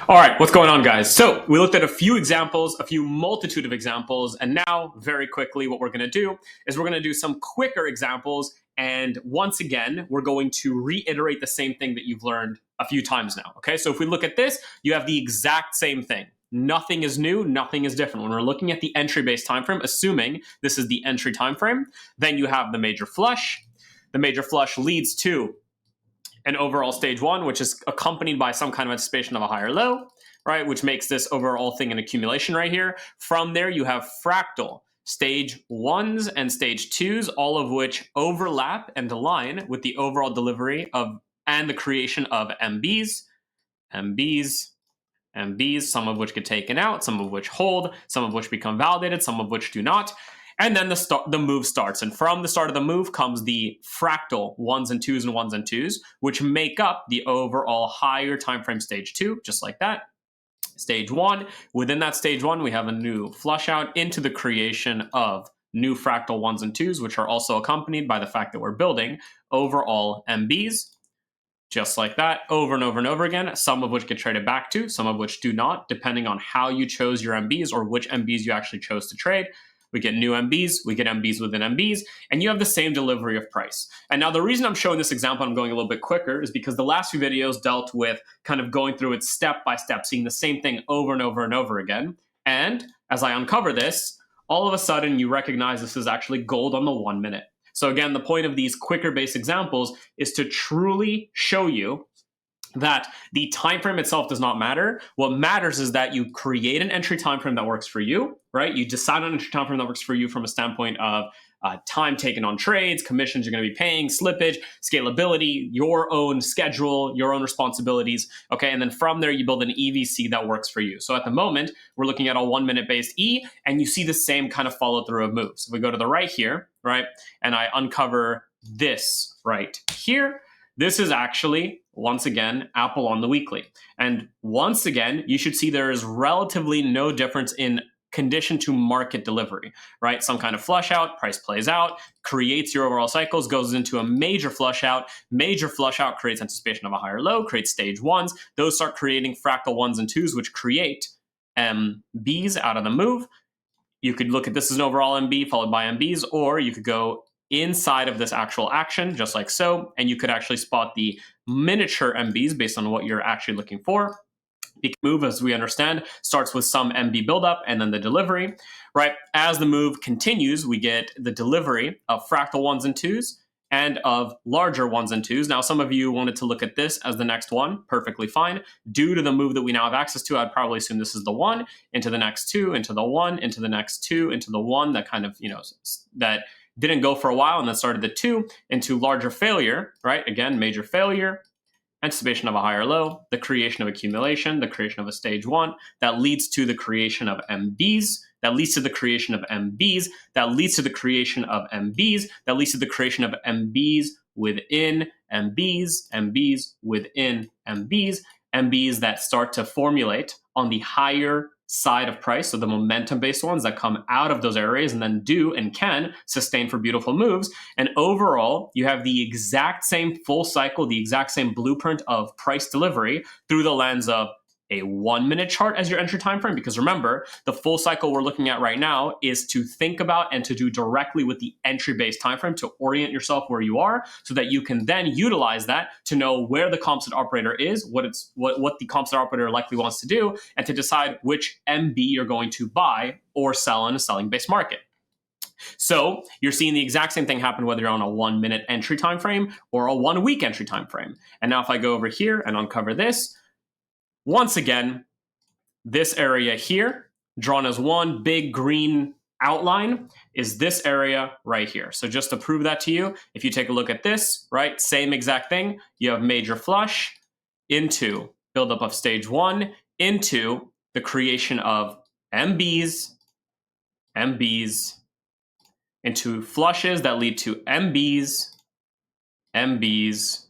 All right, what's going on, guys? So we looked at a few examples, a few multitude of examples, and now, very quickly, what we're going to do is we're going to do some quicker examples. And once again, we're going to reiterate the same thing that you've learned a few times now. Okay, so if we look at this, you have the exact same thing. Nothing is new, nothing is different. When we're looking at the entry-based time frame, assuming this is the entry time frame, then you have the major flush. The major flush leads to an overall stage one, which is accompanied by some kind of anticipation of a higher low, right? Which makes this overall thing an accumulation right here. From there, you have fractal stage ones and stage twos, all of which overlap and align with the overall delivery of and the creation of MBs, MBs, MBs, some of which get taken out, some of which hold, some of which become validated, some of which do not. And then the move starts. And from the start of the move comes the fractal ones and twos, which make up the overall higher time frame stage two, just like that. Stage one. Within that stage one, we have a new flush out into the creation of new fractal ones and twos, which are also accompanied by the fact that we're building overall MBs. Just like that, over and over and over again, some of which get traded back to, some of which do not, depending on how you chose your MBs or which MBs you actually chose to trade. We get new MBs, we get MBs within MBs, and you have the same delivery of price. And now the reason I'm showing this example, I'm going a little bit quicker, is because the last few videos dealt with kind of going through it step by step, seeing the same thing over and over and over again. And as I uncover this, all of a sudden you recognize this is actually gold on the 1 minute. So again, the point of these quicker based examples is to truly show you that the time frame itself does not matter. What matters is that you create an entry time frame that works for you, right? You decide on an entry time frame that works for you from a standpoint of time taken on trades, commissions you're going to be paying, slippage, scalability, your own schedule, your own responsibilities. Okay, and then from there you build an EVC that works for you. So at the moment we're looking at a 1 minute based E, and you see the same kind of follow through of moves. If we go to the right here, right, and I uncover this right here, this is actually, once again, Apple on the weekly. And once again, you should see there is relatively no difference in condition to market delivery, right? Some kind of flush out, price plays out, creates your overall cycles, goes into a major flush out. Major flush out creates anticipation of a higher low, creates stage ones. Those start creating fractal ones and twos, which create MBs out of the move. You could look at this as an overall MB followed by MBs, or you could go inside of this actual action, just like so, and you could actually spot the miniature MBs based on what you're actually looking for. The move, as we understand, starts with some MB buildup and then the delivery, right? As the move continues, we get the delivery of fractal ones and twos and of larger ones and twos. Now, some of you wanted to look at this as the next one, perfectly fine. Due to the move that we now have access to, I'd probably assume this is the one, into the next two, into the one, into the next two, into the one, that kind of, that didn't go for a while and then started the two, into larger failure, right? Again, major failure, anticipation of a higher low, the creation of accumulation, the creation of a stage one, that leads to the creation of MBs, that leads to the creation of MBs, that leads to the creation of MBs, that leads to the creation of MBs within MBs, MBs within MBs, MBs that start to formulate on the higher side of price, so the momentum-based ones that come out of those areas and then do and can sustain for beautiful moves. And overall, you have the exact same full cycle, the exact same blueprint of price delivery through the lens of a 1 minute chart as your entry time frame. Because remember, the full cycle we're looking at right now is to think about and to do directly with the entry-based time frame to orient yourself where you are, so that you can then utilize that to know where the composite operator is, what the composite operator likely wants to do, and to decide which MB you're going to buy or sell in a selling-based market. So you're seeing the exact same thing happen whether you're on a 1 minute entry time frame or a 1 week entry time frame. And now if I go over here and uncover this, once again, this area here, drawn as one big green outline, is this area right here. So just to prove that to you, if you take a look at this, right, same exact thing, you have major flush into buildup of stage one, into the creation of MBs, MBs, into flushes that lead to MBs, MBs,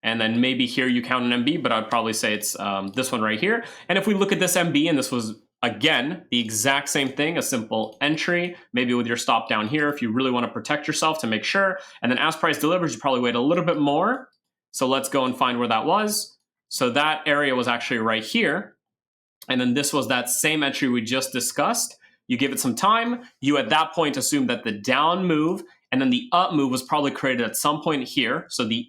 and then maybe here you count an MB, but I'd probably say it's this one right here. And if we look at this MB, and this was, again, the exact same thing, a simple entry, maybe with your stop down here if you really want to protect yourself to make sure. And then as price delivers, you probably wait a little bit more. So let's go and find where that was. So that area was actually right here. And then this was that same entry we just discussed. You give it some time. You at that point assume that the down move and then the up move was probably created at some point here. So the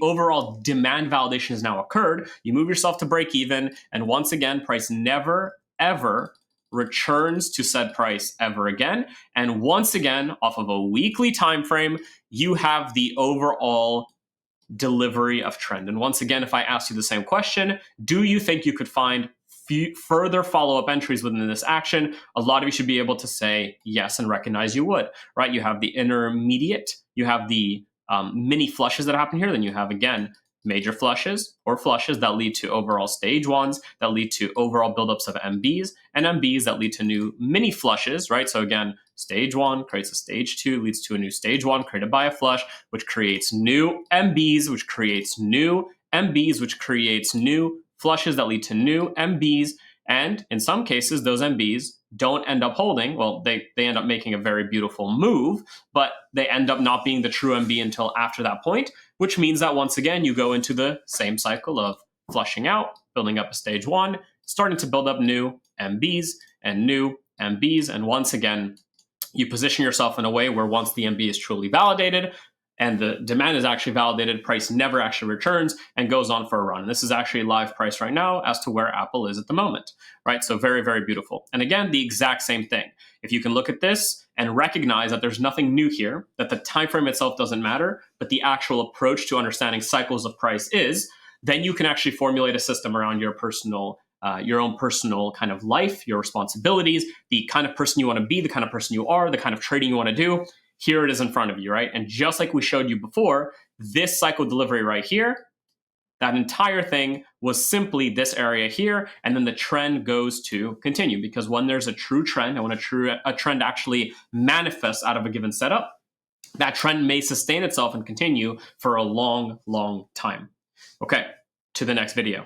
overall demand validation has now occurred. You move yourself to break even. And once again, price never, ever returns to said price ever again. And once again, off of a weekly time frame, you have the overall delivery of trend. And once again, if I ask you the same question, do you think you could find further follow-up entries within this action? A lot of you should be able to say yes and recognize you would, right? You have the intermediate, you have the mini flushes that happen here, then you have, again, major flushes or flushes that lead to overall stage ones, that lead to overall buildups of MBs, and MBs that lead to new mini flushes, right? So again, stage one creates a stage two, leads to a new stage one created by a flush, which creates new MBs, which creates new MBs, which creates new flushes that lead to new MBs. And in some cases, those MBs don't end up holding. Well, they end up making a very beautiful move, but they end up not being the true MB until after that point, which means that once again, you go into the same cycle of flushing out, building up a stage one, starting to build up new MBs and new MBs. And once again, you position yourself in a way where once the MB is truly validated and the demand is actually validated, price never actually returns and goes on for a run. And this is actually a live price right now as to where Apple is at the moment, right? So very, very beautiful. And again, the exact same thing. If you can look at this and recognize that there's nothing new here, that the time frame itself doesn't matter, but the actual approach to understanding cycles of price is, then you can actually formulate a system around your own personal kind of life, your responsibilities, the kind of person you want to be, the kind of person you are, the kind of trading you want to do. Here it is in front of you, right? And just like we showed you before, this cycle delivery right here, that entire thing was simply this area here, and then the trend goes to continue. Because when there's a true trend, and when a trend actually manifests out of a given setup, that trend may sustain itself and continue for a long, long time. Okay, to the next video.